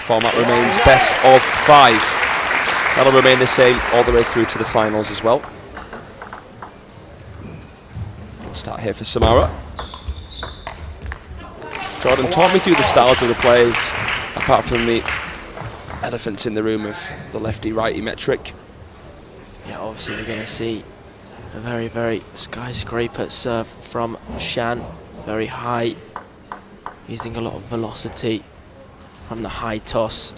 format remains best of 5. That'll remain the same all the way through to the finals as well. We'll start here for Samara. Jordan, talk me through the styles of the players, apart from the elephants in the room of the lefty-righty metric. Yeah, obviously we're going to see a very, very skyscraper serve from Shan. Very high, using a lot of velocity from the high toss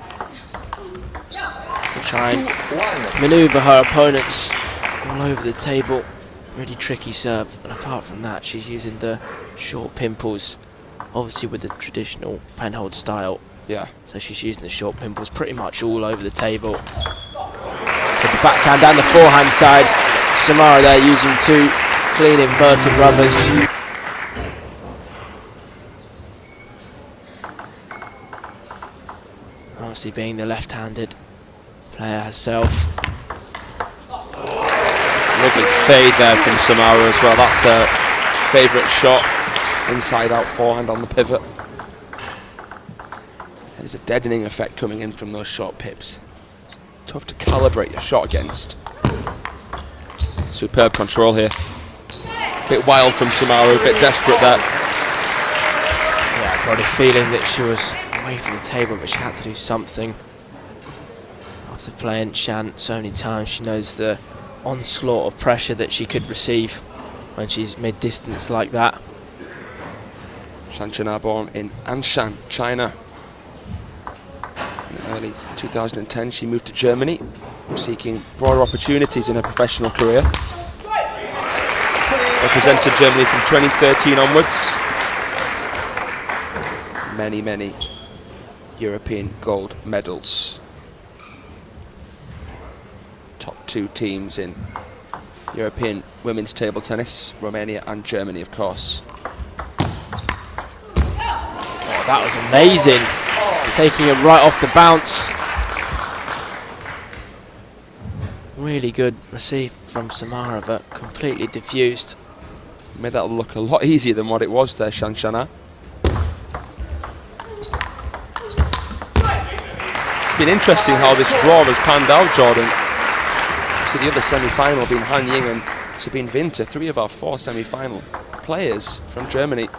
to try and maneuver her opponents all over the table. Really tricky serve, and apart from that, she's using the short pimples, obviously with the traditional penhold style. Yeah. So she's using the short pimples pretty much all over the table. With the backhand and the forehand side, Samara there using 2 clean inverted rubbers. Obviously being the left-handed player herself. Lovely fade there from Samara as well. That's her favourite shot. Inside out forehand on the pivot. There's a deadening effect coming in from those short pips. It's tough to calibrate your shot against. Superb control here. A bit wild from Samara, a bit desperate there. Yeah, I got a feeling that she was away from the table, but she had to do something. After playing Shan so many times, she knows the onslaught of pressure that she could receive when she's mid-distance like that. Shan Shan, born in Anshan, China. In early 2010, she moved to Germany, seeking broader opportunities in her professional career. Represented Germany from 2013 onwards. Many, many European gold medals. Top 2 teams in European women's table tennis, Romania and Germany, of course. Oh, that was amazing. Taking it right off the bounce. Really good receive from Samara, but completely diffused. Made that look a lot easier than what it was there, Shan Shan. Been interesting how this draw has panned out, Jordan. So the other semi-final being Han Ying and Sabine Winter, 3 of our 4 semi-final players from Germany.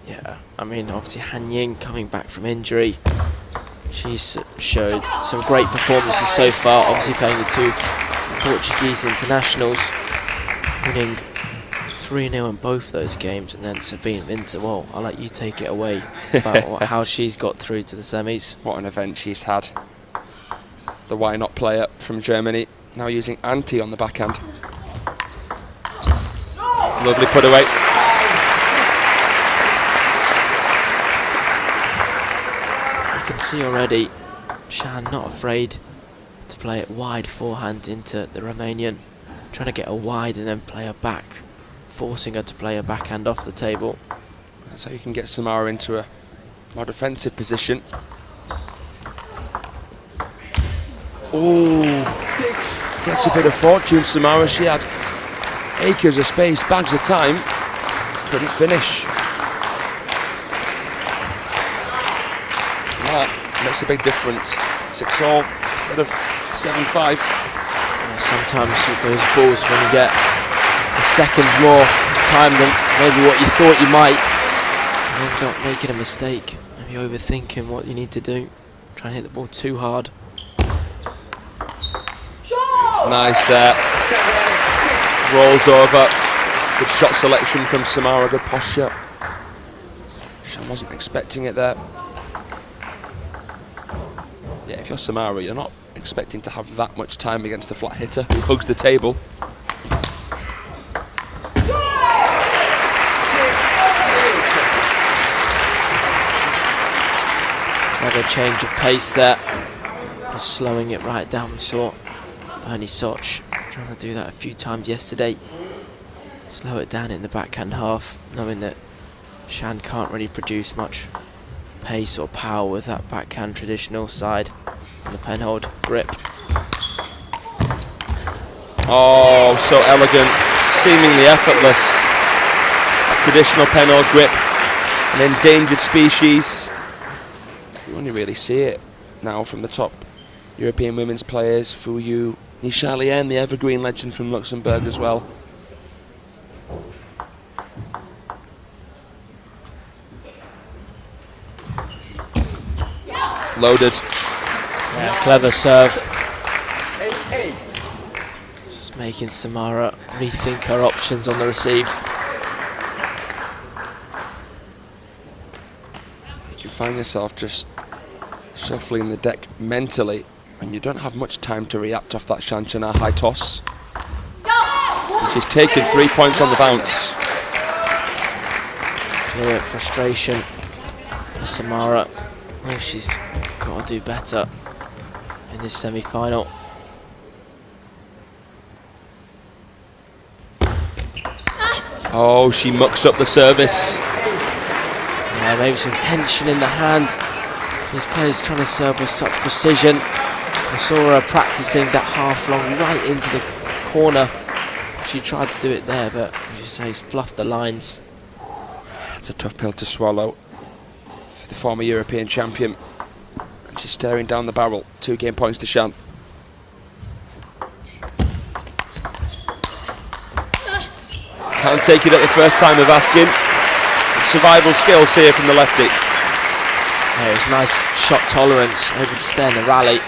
Yeah, I mean, obviously Han Ying coming back from injury. She's showed some great performances so far, obviously playing the 2 Portuguese internationals, winning 3-0 in both those games, and then Sabine Winter, well, I'll let you take it away about how she's got through to the semis. What an event she's had. The why not player from Germany, now using anti on the backhand. Lovely put away. You can see already Shan not afraid to play it wide forehand into the Romanian, trying to get her wide and then play her back, forcing her to play her backhand off the table. That's how you can get Samara into a more defensive position. Oh, gets a bit of fortune, Samara. She had acres of space, bags of time, couldn't finish. That makes a big difference. 6-all instead of 7-5. Sometimes with those balls, when you get a second more time than maybe what you thought you might, you end up making a mistake. Maybe overthinking what you need to do, trying to hit the ball too hard. Nice there. Rolls over. Good shot selection from Samara, good posture. Shan wasn't expecting it there. Yeah, if you're Samara, you're not expecting to have that much time against the flat hitter who hugs the table. Another change of pace there. Just slowing it right down. We saw Bernie Soch trying to do that a few times yesterday. Slow it down in the backhand half, knowing that Shan can't really produce much pace or power with that backhand traditional side and the penhold grip. Oh, so elegant, seemingly effortless. A traditional penhold grip, an endangered species. You only really see it now from the top European women's players. Fu Yu, Nisha Lien, the evergreen legend from Luxembourg as well. Loaded. Yeah, clever serve. Just making Samara rethink her options on the receive. You can find yourself just shuffling the deck mentally, and you don't have much time to react off that Shanchana high toss. And she's taken 3 points on the bounce. Clear frustration for Samara. Well, she's got to do better in this semi-final. Oh, she mucks up the service. Yeah, maybe some tension in the hand. These players trying to serve with such precision. I saw her practicing that half long right into the corner. She tried to do it there, but as you say, she's fluffed the lines. It's a tough pill to swallow for the former European champion. And she's staring down the barrel. 2 game points to Shan. Can't take it at the first time of asking. Survival skills here from the lefty. Yeah, it was nice shot tolerance, able to stay in the rally.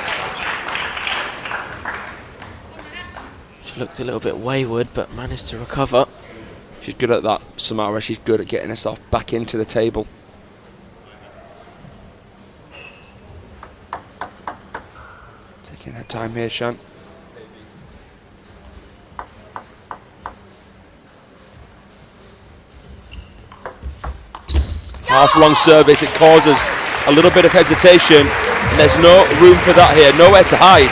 She looked a little bit wayward, but managed to recover. She's good at that, Samara. She's good at getting herself back into the table. Taking her time here, Shan. Half-long service, it causes a little bit of hesitation, and there's no room for that here, nowhere to hide.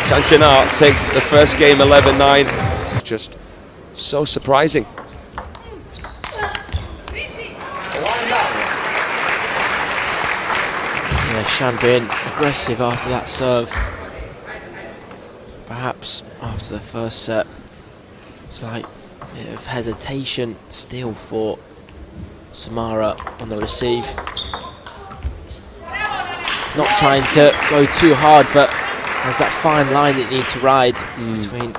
Shanchana takes the first game 11-9. Just so surprising. Yeah, Shan being aggressive after that serve. Perhaps after the first set, it's like a bit of hesitation still for Samara on the receive. Not trying to go too hard, but there's that fine line that you need to ride between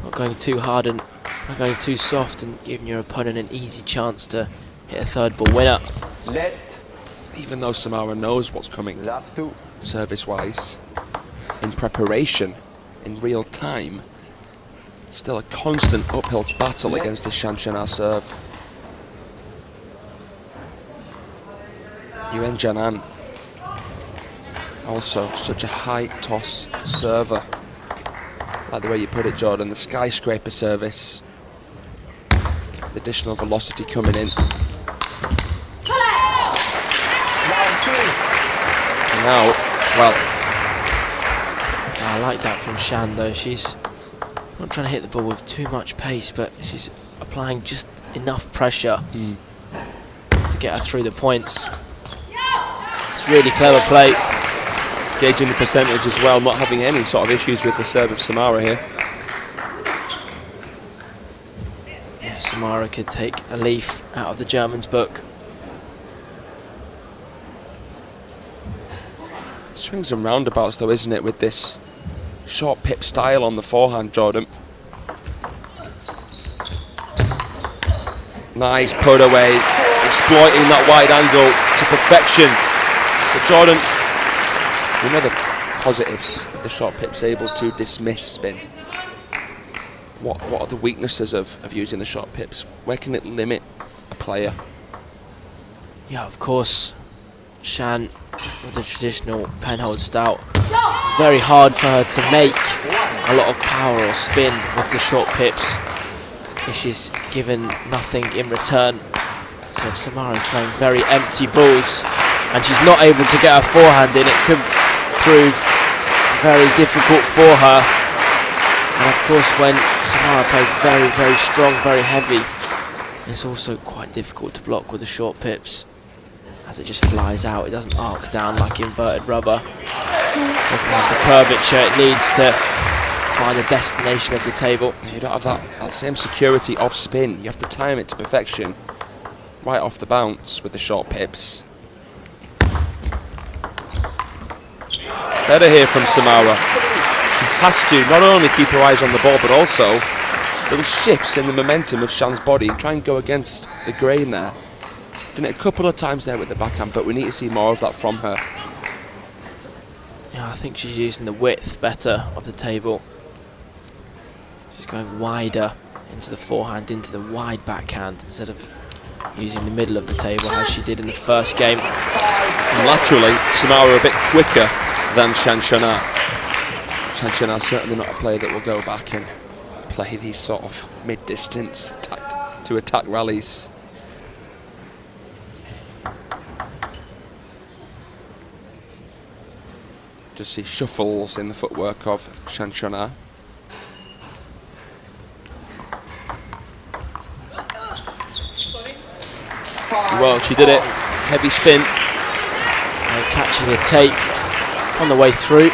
not going too hard and not going too soft, and giving your opponent an easy chance to hit a third ball winner. Even though Samara knows what's coming service-wise, in preparation, in real time, it's still a constant uphill battle against the Shanchana serve. Yuan Jianan, also such a high toss server. Like the way you put it, Jordan, the skyscraper service. The additional velocity coming in. And now, well, I like that from Shan though. She's not trying to hit the ball with too much pace, but she's applying just enough pressure to get her through the points. It's really clever play. Gauging the percentage as well, not having any sort of issues with the serve of Samara here. Yeah, Samara could take a leaf out of the German's book. Swings and roundabouts though, isn't it, with this short pip style on the forehand, Jordan. Nice put away, exploiting that wide angle to perfection. But Jordan, we know the positives of the short pips, able to dismiss spin. What are the weaknesses of using the short pips? Where can it limit a player? Yeah, of course, Shan with the traditional pen-hold style. It's very hard for her to make a lot of power or spin with the short pips if she's given nothing in return. So if Samara's playing very empty balls and she's not able to get her forehand in, it could prove very difficult for her. And of course, when Samara plays very, very strong, very heavy, it's also quite difficult to block with the short pips, as it just flies out. It doesn't arc down like inverted rubber. It doesn't have the curvature it needs to find the destination of the table. You don't have that same security off spin. You have to time it to perfection right off the bounce with the short pips. better here from Samara. She has to not only keep her eyes on the ball, but also little shifts in the momentum of Shan's body and try and go against the grain there. Done it a couple of times there with the backhand, but we need to see more of that from her. Yeah, I think she's using the width better of the table. She's going wider into the forehand, into the wide backhand, instead of using the middle of the table as she did in the first game. And laterally, Samara a bit quicker than Xiaona. Xiaona certainly not a player that will go back and play these sort of mid-distance to attack rallies. Just see shuffles in the footwork of Xiaona. Well, she did it. Heavy spin. And catching the tape on the way through.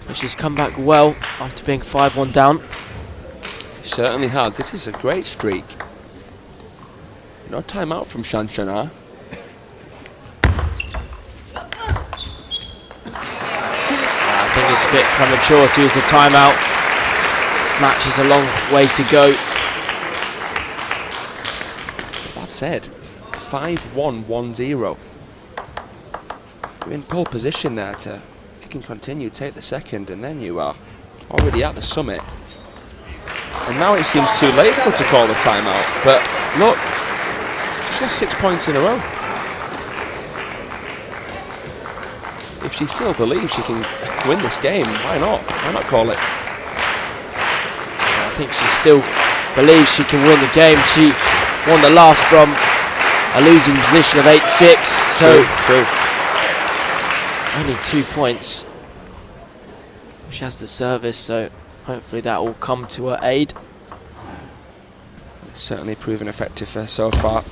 But she's come back well after being 5-1 down. She certainly has. This is a great streak. No timeout from Xiaona. I think it's a bit premature to use the timeout. This match is a long way to go. That said, 5-1, 1-0. You're in pole position there to, if you can continue, take the second, and then you are already at the summit. And now it seems too late for her to call the timeout. But look, she's lost 6 points in a row. If she still believes she can win this game, why not? Why not call it? I think she still believes she can win the game. She won the last from a losing position of 8-6. So True. only 2 points. She has the service, so hopefully that will come to her aid. It's certainly proven effective for her so far.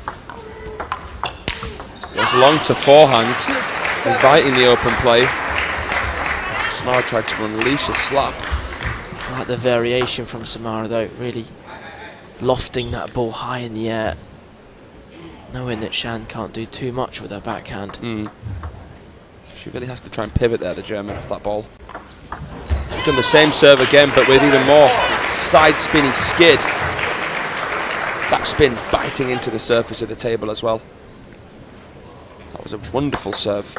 Goes long to forehand, inviting the open play. Samara tried to unleash a slap. I like the variation from Samara though, really lofting that ball high in the air, knowing that Shan can't do too much with her backhand. She really has to try and pivot there, the German, off that ball. She's done the same serve again, but with even more side spinny skid. Backspin biting into the surface of the table as well. That was a wonderful serve.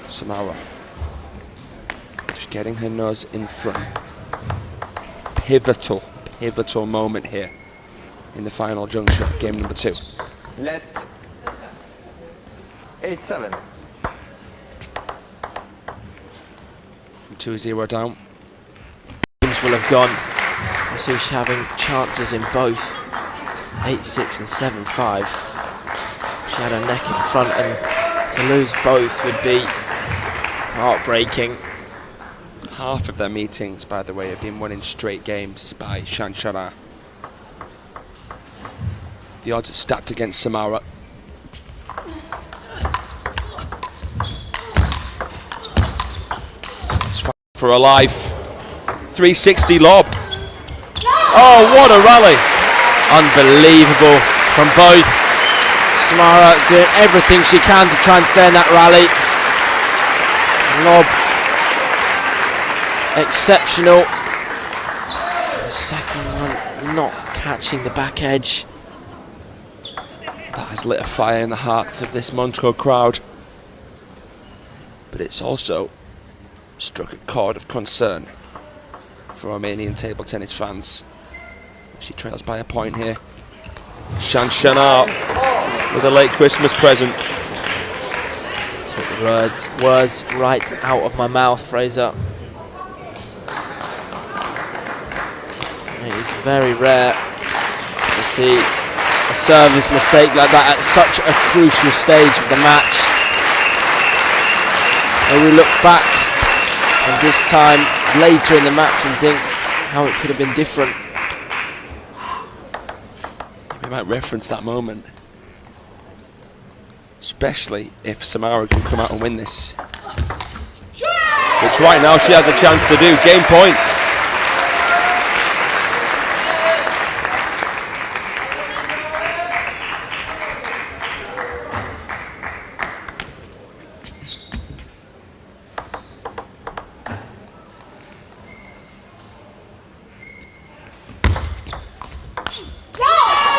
Samara just getting her nose in front. Pivotal moment here in the final juncture of game number 2. Let 8-7. From 2-0 down. Games will have gone. I see she's having chances in both 8-6 and 7-5. She had her neck in front, and to lose both would be heartbreaking. Half of their meetings, by the way, have been won in straight games by Xiaona. The odds are stacked against Samara. She's fighting for her life. 360 lob. Oh, what a rally! Unbelievable from both. Samara doing everything she can to try and stay in that rally. Lob exceptional. The second one not catching the back edge. That has lit a fire in the hearts of this Montreux crowd. But it's also struck a chord of concern for Romanian table tennis fans. She trails by a point here. Xiaona with a late Christmas present. Took the words right out of my mouth, Fraser. It is very rare to see a service mistake like that at such a crucial stage of the match. And we look back at this time later in the match and think how it could have been different. They might reference that moment. Especially if Samara can come out and win this. Which right now she has a chance to do. Game point.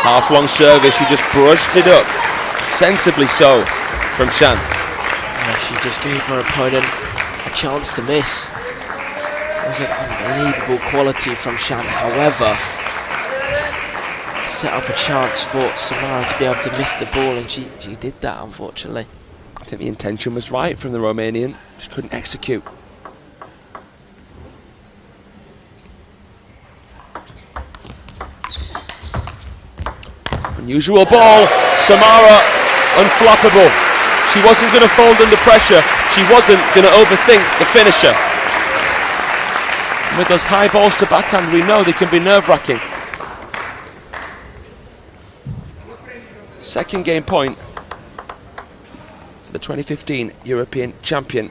Half long service, she just brushed it up. Sensibly so from Shan. Yeah, she just gave her opponent a chance to miss. It was an unbelievable quality from Shan. However, set up a chance for Samara to be able to miss the ball, and she did that, unfortunately. I think the intention was right from the Romanian, just couldn't execute. Unusual ball, Samara unflappable. She wasn't going to fold under pressure. She wasn't going to overthink the finisher. With those high balls to backhand, we know they can be nerve-wracking. Second game point for the 2015 European champion,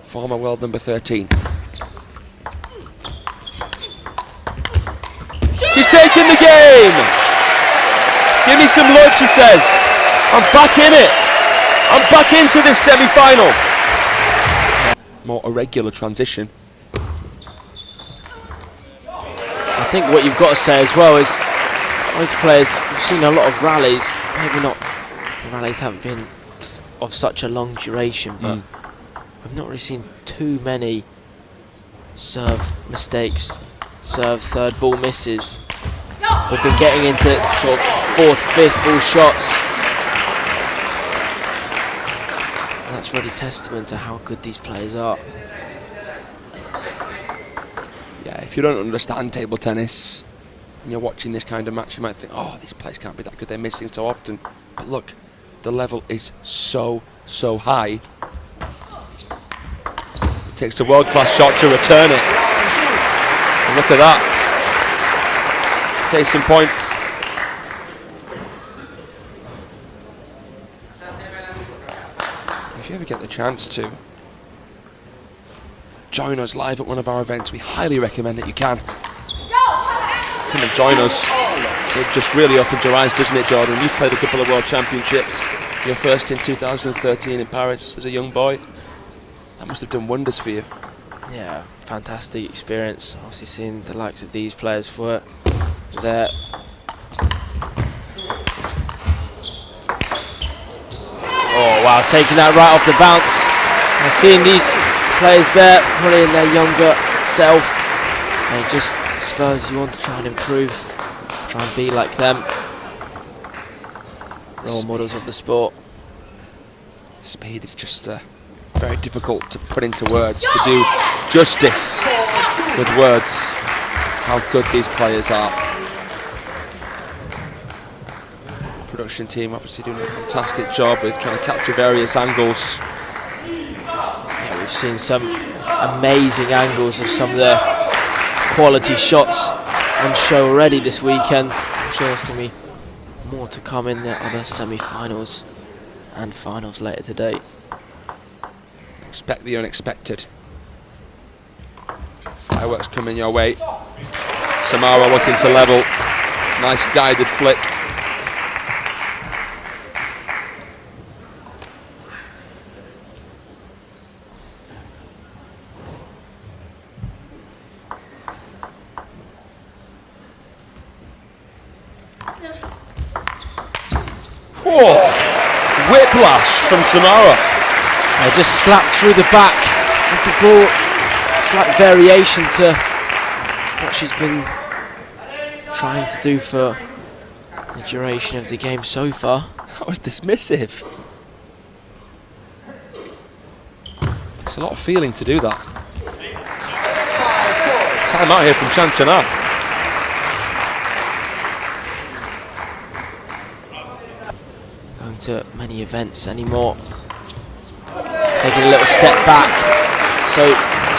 former world number 13. She's taken the game! Give me some love, she says. I'm back in it. I'm back into this semi-final. More irregular transition. I think what you've got to say as well is both players, we've seen a lot of rallies. Maybe not, the rallies haven't been of such a long duration, but we've not really seen too many serve mistakes, serve third ball misses. We've been getting into sort of fourth, fifth ball shots. And that's really testament to how good these players are. Yeah, if you don't understand table tennis and you're watching this kind of match, you might think, oh, these players can't be that good, they're missing so often. But look, the level is so high. It takes a world-class shot to return it. And look at that. Case in point. If you ever get the chance to join us live at one of our events, we highly recommend that you can. Come and join us. It just really opened your eyes, doesn't it, Jordan? You've played a couple of world championships. Your first in 2013 in Paris as a young boy. That must have done wonders for you. Yeah, fantastic experience. Obviously seeing the likes of these players work there. Oh wow, taking that right off the bounce. And seeing these players there, probably in their younger self, and it just spurs you on to try and improve, try and be like them. Role models of the sport. Speed is just very difficult to put into words, to do justice with words, how good these players are. Production team obviously doing a fantastic job with trying to capture various angles. Yeah, we've seen some amazing angles of some of the quality shots on show already this weekend. I'm sure there's going to be more to come in the other semi-finals and finals later today. Expect the unexpected. Fireworks coming your way. Samara looking to level. Nice guided flick. Oh, whiplash from Samara. Just slapped through the back of the ball. Slight variation to what she's been trying to do for the duration of the game so far. That was dismissive. It's a lot of feeling to do that. Time out here from Xiaona Shan. Going to many events anymore. Taking a little step back. So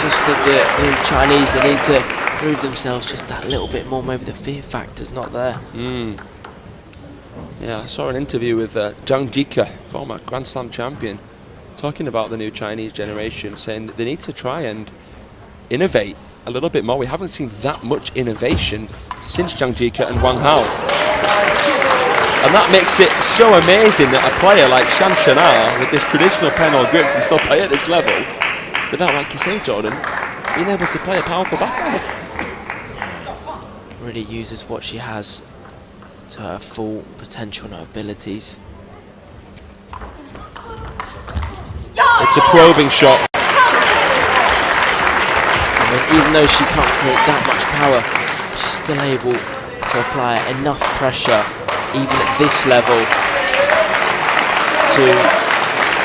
just think that the Chinese, they need to prove themselves just that little bit more. Maybe the fear factor's not there. Yeah, I saw an interview with Zhang Jike, former Grand Slam champion, talking about the new Chinese generation, saying that they need to try and innovate a little bit more. We haven't seen that much innovation since Zhang Jike and Wang Hao. And that makes it so amazing that a player like Xiaona Shan with this traditional penal grip can still play at this level without, like you say, Jordan, being able to play a powerful backhand. Really uses what she has to her full potential and abilities. It's a probing shot. And even though she can't create that much power, she's still able to apply enough pressure, even at this level, to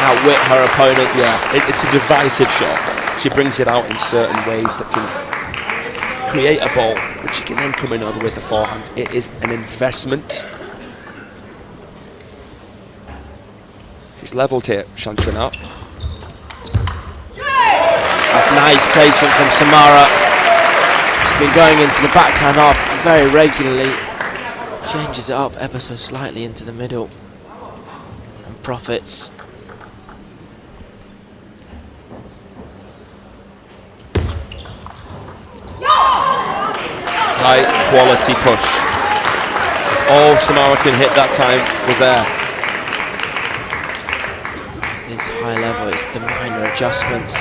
outwit her opponents. Yeah, it's a divisive shot. She brings it out in certain ways that can create a ball, which she can then come in over with the forehand. It is an investment. She's levelled here, Xiaona. That's nice placement from Samara. She's been going into the backhand off very regularly. Changes it up ever so slightly into the middle and profits. High quality push. All Samara can hit that time was there. This high level, it's the minor adjustments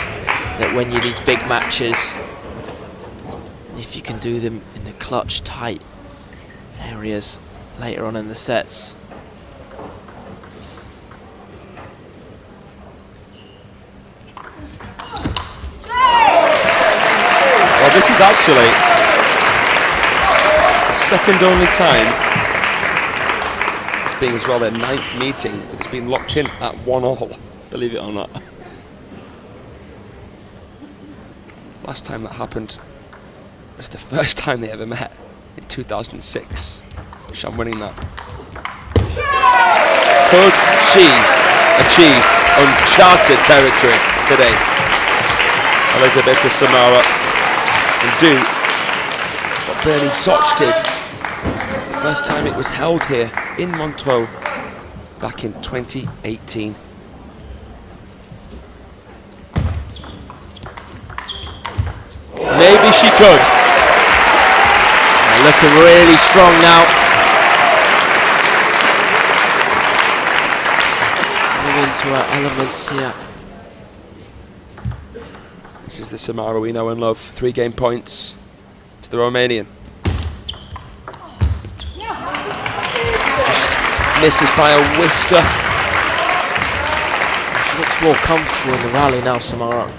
that win you these big matches. If you can do them in the clutch tight areas later on in the sets. Well, this is actually the second only time it's been as well their 9th meeting. It's been locked in at 1-1, believe it or not. Last time that happened was the first time they ever met in 2006. Shan winning that. Could she achieve uncharted territory today? Elizabeta Samara and do what Bernie Soch did the first time it was held here in Montreux back in 2018. Maybe she could. They're looking really strong now. Moving into her elements here. This is the Samara we know and love. 3 game points to the Romanian. Just misses by a whisker. She looks more comfortable in the rally now, Samara.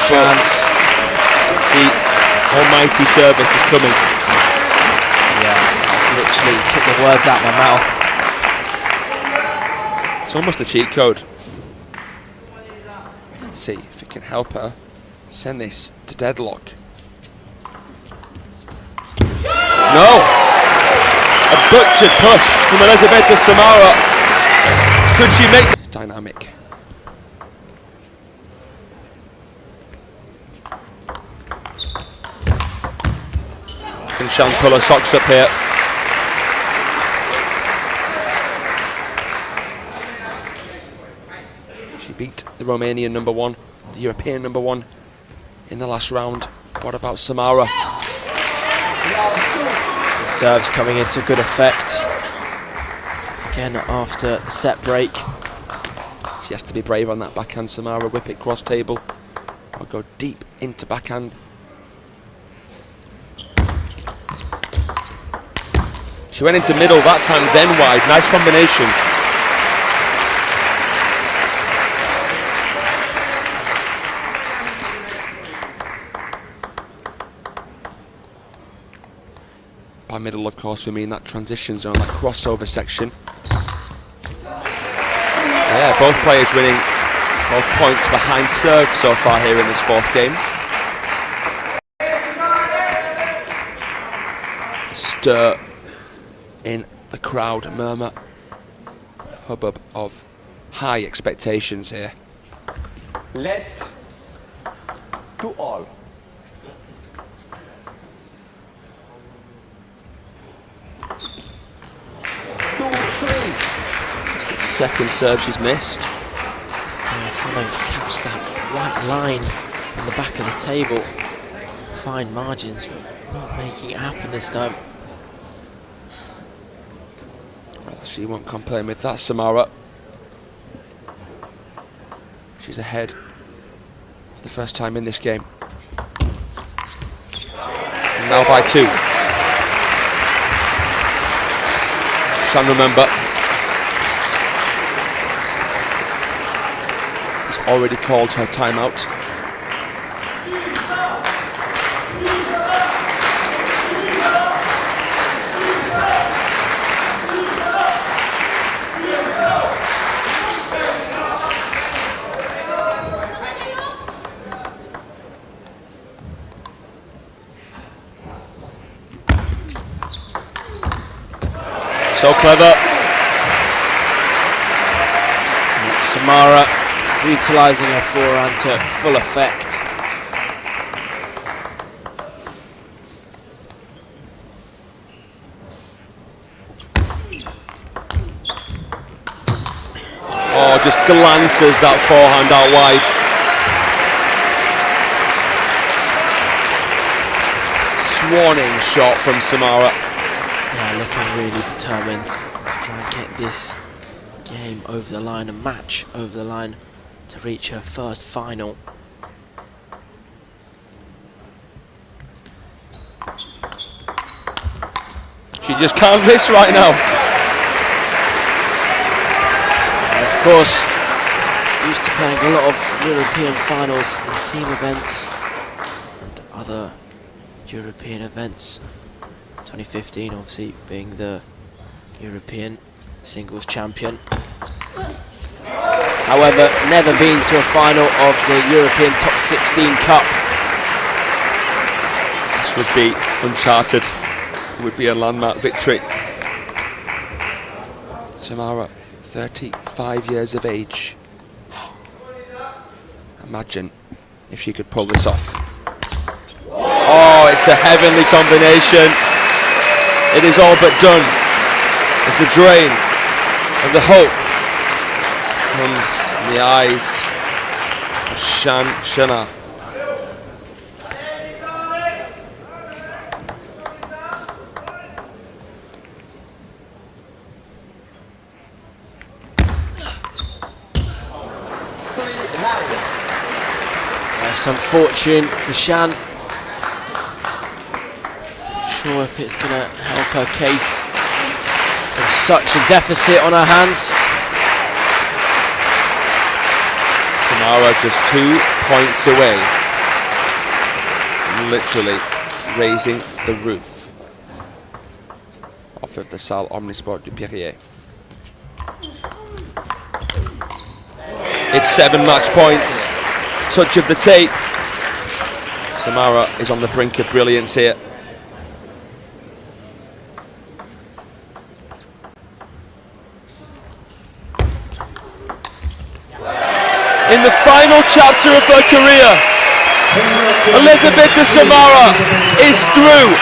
Chance. The almighty service is coming. Yeah, that's literally took the words out of my mouth. It's almost a cheat code. Let's see if it can help her send this to deadlock. No! A butchered push from Elizabeta Samara. Could she make this dynamic? Can Shan pull her socks up here? She beat the Romanian number 1, the European number 1 in the last round. What about Samara? The serve's coming into good effect. Again after the set break. She has to be brave on that backhand, Samara. Whip it cross table or go deep into backhand. She went into middle that time, then wide. Nice combination. By middle, of course, we mean that transition zone, that crossover section. Yeah, both players winning both points behind serve so far here in this 4th game. Stir in the crowd, murmur, hubbub of high expectations here. Let to all second serve she's missed. Trying to catch that white line on the back of the table. Fine margins, but not making it happen this time. Well, she won't complain with that, Samara. She's ahead for the first time in this game. And now by 2. Shan, remember, has already called her timeout. So clever. Samara utilising her forehand to full effect. Oh, just glances that forehand out wide. Swanning shot from Samara. Yeah, looking really determined to try and get this game over the line, a match over the line to reach her first final. She just can't miss right now. And of course, used to playing a lot of European finals and team events and other European events. 2015 obviously being the European singles champion. However, never been to a final of the European Top 16 Cup. This would be uncharted. It would be a landmark victory. Samara, 35 years of age. Imagine if she could pull this off. Oh, it's a heavenly combination. It is all but done. As the drain of the hope comes in the eyes of Xiaona. Some fortune for Shan. Not sure if it's going to help her case. There's such a deficit on her hands. Samara just 2 points away. Literally raising the roof off of the Salle Omnisport du Perrier. It's 7 match points. Touch of the tape. Samara is on the brink of brilliance here. In the final chapter of her career, Elizabeta Samara is through